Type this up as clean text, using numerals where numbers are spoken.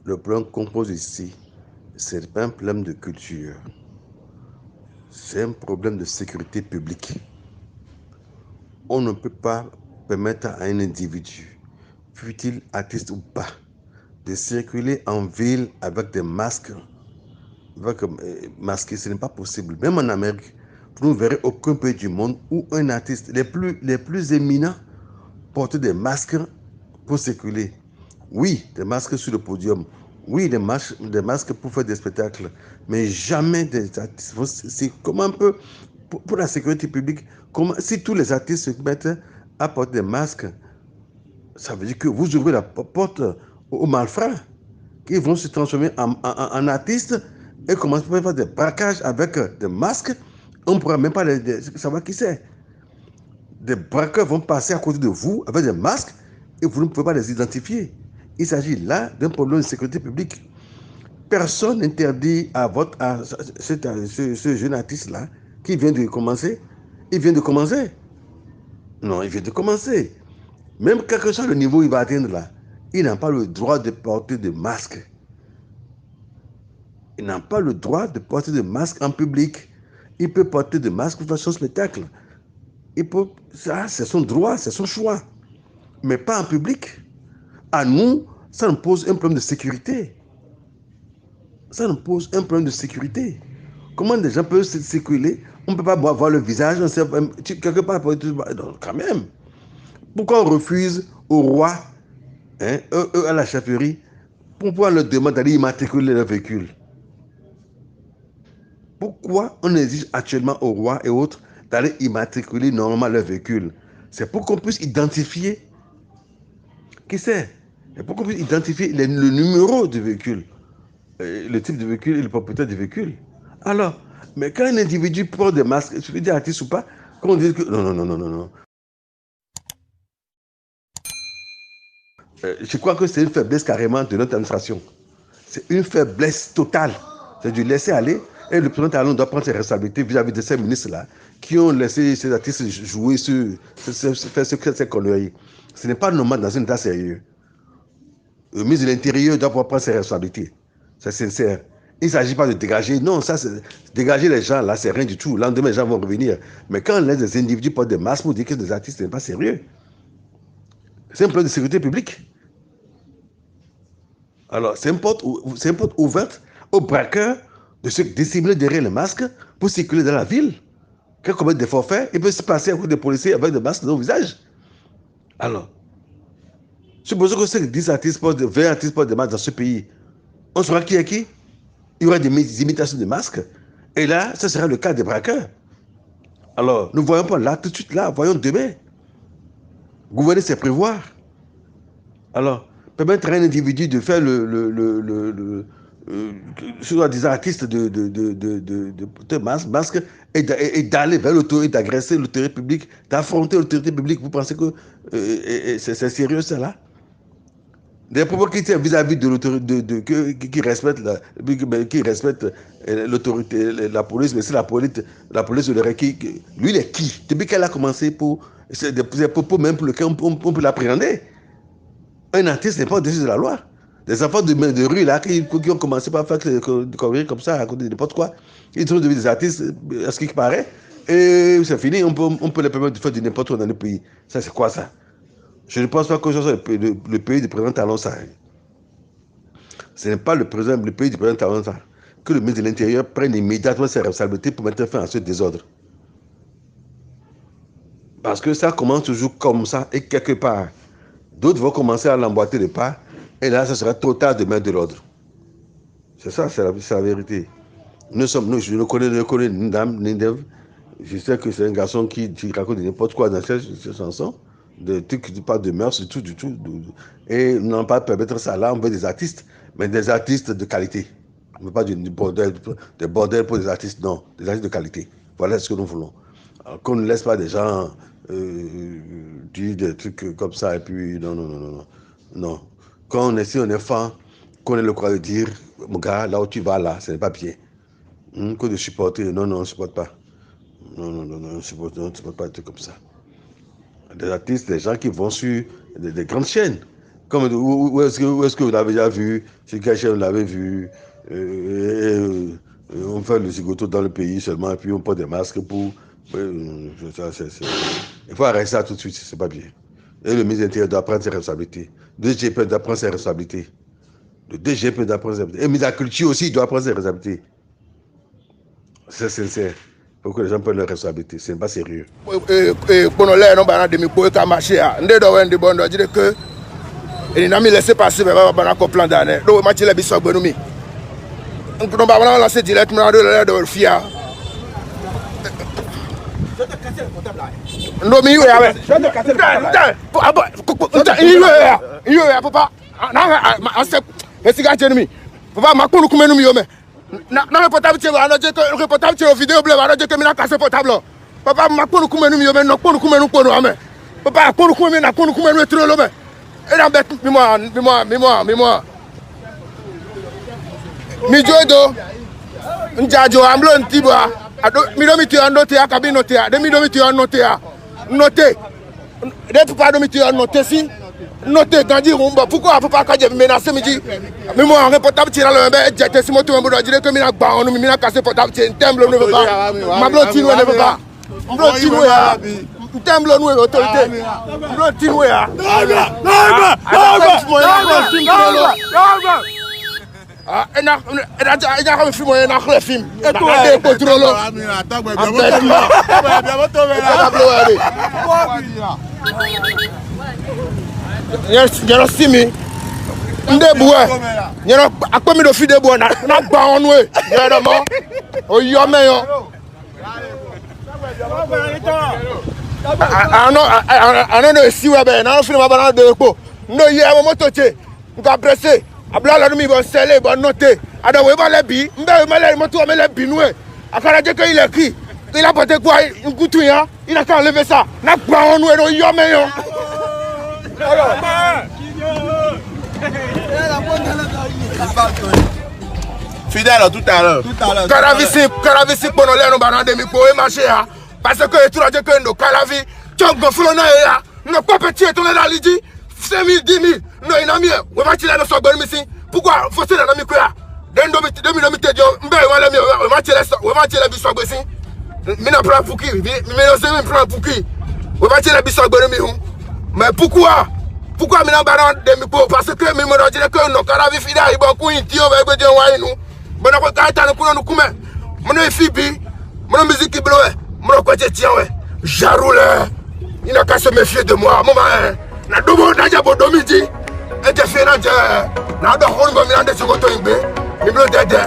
le problème qu'on pose ici, ce n'est pas un problème de culture. C'est un problème de sécurité publique. On ne peut pas permettre à un individu, fût-il artiste ou pas, de circuler en ville avec des masques. Masqués, ce n'est pas possible. Même en Amérique, vous ne verrez aucun pays du monde où un artiste, les plus éminents, portent des masques pour circuler. Oui, des masques sur le podium. Oui, des masques pour faire des spectacles. Mais jamais des artistes. C'est comme un peu pour la sécurité publique. Si tous les artistes se mettent à porter des masques, ça veut dire que vous ouvrez la porte aux malfrats qui vont se transformer en artistes et commencer à faire des braquages avec des masques. On ne pourra même pas savoir qui c'est. Des braqueurs vont passer à côté de vous avec des masques et vous ne pouvez pas les identifier. Il s'agit là d'un problème de sécurité publique. Personne n'interdit ce jeune artiste-là qui vient de commencer. Il vient de commencer. Non, il vient de commencer. Même quel que soit le niveau qu'il va atteindre là, il n'a pas le droit de porter de masque. Il n'a pas le droit de porter de masque en public. Il peut porter de masque pour faire son spectacle. Ça, c'est son droit, c'est son choix. Mais pas en public. À nous, ça nous pose un problème de sécurité. Ça nous pose un problème de sécurité. Comment des gens peuvent circuler? On ne peut pas voir le visage. On sait, quelque part, quand même. Pourquoi on refuse au roi, eux à la chefferie, pour pouvoir leur demander d'aller immatriculer leur véhicule? Pourquoi on exige actuellement au roi et autres d'aller immatriculer normalement leur véhicule? C'est pour qu'on puisse identifier qui c'est. Et pour qu'on puisse identifier le numéro du véhicule, le type de véhicule et le propriétaire du véhicule. Alors, mais quand un individu porte des masques, je veux dire artiste ou pas, quand on dit que non, non, non, non, non, non. Je crois que c'est une faiblesse carrément de notre administration. C'est une faiblesse totale. C'est du laisser aller. Et le président Talon doit prendre ses responsabilités vis-à-vis de ces ministres-là qui ont laissé ces artistes jouer faire ces conneries. Ce n'est pas normal dans un état sérieux. Le ministre de l'Intérieur doit pouvoir prendre ses responsabilités. C'est sincère. Il ne s'agit pas de dégager. Non, ça, dégager les gens, là, c'est rien du tout. Le lendemain, les gens vont revenir. Mais quand les individus portent des masques pour dire que des artistes, ce n'est pas sérieux. C'est un problème de sécurité publique. Alors, c'est une porte ouverte aux braqueurs de se dissimuler derrière le masque pour circuler dans la ville. Quand commettent des forfaits, il peut se passer à côté des policiers avec des masques dans le visage. Alors, supposons que ces 10 artistes portent, 20 artistes portent des masques dans ce pays. On saura qui est qui. Il y aura des imitations de masques. Et là, ce sera le cas des braqueurs. Alors, ne voyons pas là, tout de suite là, voyons demain. Gouverner, c'est prévoir. Alors, permettre à un individu de faire soit des artistes de masque et d'aller vers l'autorité, d'agresser l'autorité publique, d'affronter l'autorité publique. Vous pensez que c'est sérieux, ça là? Des propos qui tiennent vis-à-vis de l'autorité, qui respectent l'autorité, la police, mais c'est la police de l'aurait lui, il est qui? Depuis qu'elle a commencé c'est des propos même pour lesquels on peut l'appréhender. Un artiste n'est pas au-dessus de la loi. Des enfants de rue là qui ont commencé par faire des conneries comme ça, à côté de n'importe quoi, ils sont devenus des artistes, à ce qui paraît, et c'est fini, on peut les permettre de faire du n'importe quoi dans le pays. Ça, c'est quoi ça? Je ne pense pas que ce soit le pays du président Talon ça. Ce n'est pas le pays du président Talon ça. Que le ministre de l'Intérieur prenne immédiatement ses responsabilités pour mettre fin à ce désordre. Parce que ça commence toujours comme ça et quelque part, d'autres vont commencer à l'emboîter le pas et là, ça sera trop tard de mettre de l'ordre. C'est ça, c'est la vérité. Je ne connais ni dame ni d'Ève. Je sais que c'est un garçon qui raconte n'importe quoi dans ses chansons, de trucs qui parlent de mœurs, du tout. Et non pas permettre ça là, on veut des artistes, mais des artistes de qualité. On ne veut pas des bordels pour des artistes, non, des artistes de qualité. Voilà ce que nous voulons. Alors, qu'on ne laisse pas des gens dire des trucs comme ça, et puis non. Quand on est, si on est fan, qu'on ait le droit de dire, mon gars, là où tu vas, là, ce n'est pas bien. Que de supporter, non, on ne supporte pas. Non, on ne supporte pas des trucs comme ça. Des artistes, des gens qui vont sur des grandes chaînes. Comme où est-ce que vous l'avez déjà vu? Chez quel chef vous l'avez vu? On fait le zigoto dans le pays seulement, et puis on porte des masques pour. Il faut arrêter ça tout de suite, c'est pas bien. Et le ministre de l'Intérieur doit prendre ses responsabilités. Le DGP doit prendre ses responsabilités. Le DGP doit prendre ses responsabilités. Et le ministre de la Culture aussi doit prendre ses responsabilités. C'est sincère. Il faut que les gens prennent leurs responsabilités. Ce n'est pas sérieux. Pendant l'air, on va dire que marché. On doit dire que. Il n'a pas laissé passer, mais on va pas plan d'année. Donc, on va dire que c'est bon. On va lancer directement de le fier. Non, mais il y a. Il y a papa. Papa, ma koulou koumé nous mieux. Na reportable tire ana je que reportable tire vidéo bleu ana je que mina casser portable. Papa ma koulou koumé nous mieux mais no koulou koumé nous kono ame. Papa koulou koumé na koulou koumé nous trop lo me. Et na bet mi mi jodo njajo amlo ntiba ado mi do mi ti anote akabi note a de mi do mi ti anote a noté de papa do mi ti anote si noté gandi rumba pourquoi papa ka je menacer mi di mi mo reportable tire le be jete si moto mo do dire que mi na gba onu mi na casser portable tire temble ne veut pas ma blo tino ne veut pas blo tino ya temble nous autorité blo tino ya ah, et na film na le film. Et toi, contrôle. Yero simi. Ndeboué. Yero akomi do fi deboué na gba onwe. Yero mo. O yo meyo. Ano no siwe be na film aba na de epo. No ye moto che. Nka pressé. Abla la mi bon sele bon noté ada we ba lebi mbe me le moto me le binoué akara je que il est qui il a porté quoi un couteau hein il a qu'à enlever ça na gba on nous no yo me yo fidèle tout à l'heure caravisi pono le no ba de mi po e marché ha parce que tu raje que no caravi chongo flona ya no pas petit ton la lidi 5 000 10 000 non il a mis on va tirer le sogbon mi si pourquoi faut se na mi ko ya den do mi te jo mbe wala mi on va tirer bi sogbon si mi na prend pour qui mi no se mi prend pour qui on va tirer bi sogbon mi hu mais pourquoi mi na baran de mi po parce que mi mo do dire que no kara vi fida ibo ku yin ti o be gbe je wa inu mo na ko ka ta no ku no kume mo no fi bi mo no musique blowe mo no ko je ti we jaroule il n'a qu'à se méfier de moi maman na dobo na jabo domiji e je fe na je na do hon go mi na de sokoto igbe mi blo dede